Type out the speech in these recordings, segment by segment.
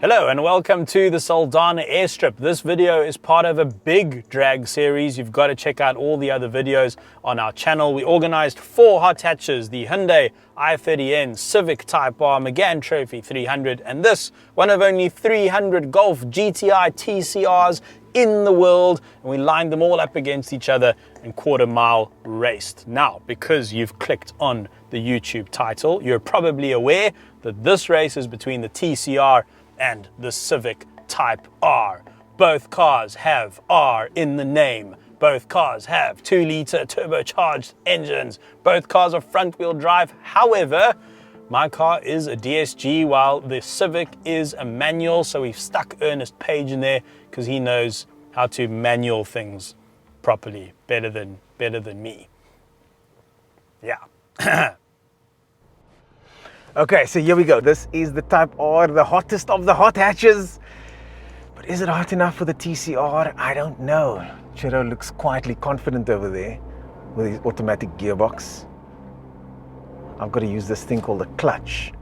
Hello and welcome to the Saldanha Airstrip. This video is part of a big drag series. You've got to check out all the other videos on our channel. We organized 4 hot hatches, the Hyundai i30N, Civic Type R, Megane Trophy 300, and this, one of only 300 Golf GTI TCRs in the world, and we lined them all up against each other and quarter-mile raced. Now, because you've clicked on the YouTube title, you're probably aware that this race is between the TCR and the Civic Type R. Both cars have R in the name. Both cars have 2-liter turbocharged engines. Both cars are front-wheel drive. However, my car is a DSG while the Civic is a manual, so we've stuck Ernest Page in there because he knows how to manual things properly, better than me. Yeah. Okay, so here we go. This is the Type R, the hottest of the hot hatches. But is it hot enough for the TCR? I don't know. Chiro looks quietly confident over there with his automatic gearbox. I've got to use this thing called a clutch,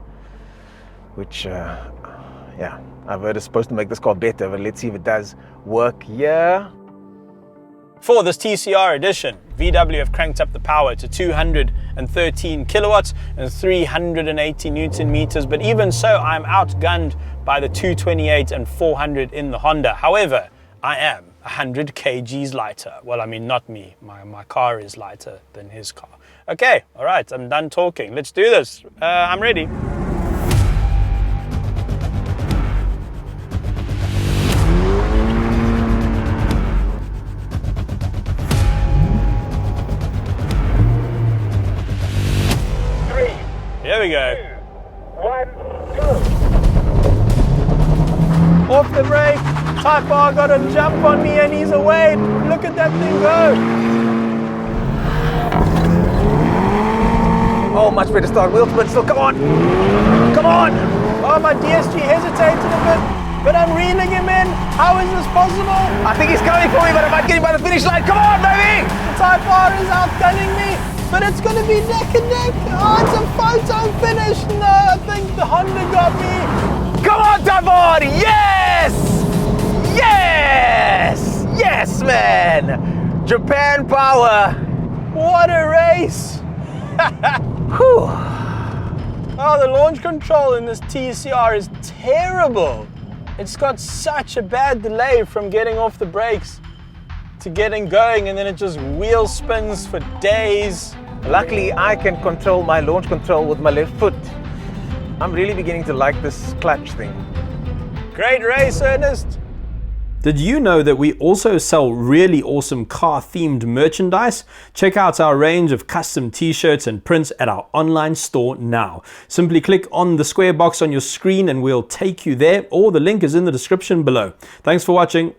which, yeah, I've heard it's supposed to make this car better, but let's see if it does work here. For this TCR edition, VW have cranked up the power to 213 kilowatts and 380 Newton meters, but even so, I'm outgunned by the 228 and 400 in the Honda. However, I am 100 kgs lighter. Well, I mean, not me. My car is lighter than his car. Okay, all right, I'm done talking. Let's do this. I'm ready. Here we go. 2, 1, go. Off the brake. Type R got a jump on me and he's away. Look at that thing go. Oh, much better start. Wheels, but still, come on. Come on. Oh, my DSG hesitated a bit, but I'm reeling him in. How is this possible? I think he's coming for me, but I might get him by the finish line. Come on, baby. The Type R is outgunning me, but it's going to be neck and neck. Oh, it's a photo finish. No, I think the Honda got me. Come on, Type R. Yes. Yes. Yes, man. Japan power. What a race. Whew. Oh, the launch control in this TCR is terrible. It's got such a bad delay from getting off the brakes to getting going, and then it just wheel spins for days. Luckily, I can control my launch control with my left foot. I'm really beginning to like this clutch thing. Great race, Ernest. Did you know that we also sell really awesome car-themed merchandise? Check out our range of custom t-shirts and prints at our online store now. Simply click on the square box on your screen and we'll take you there, or the link is in the description below. Thanks for watching.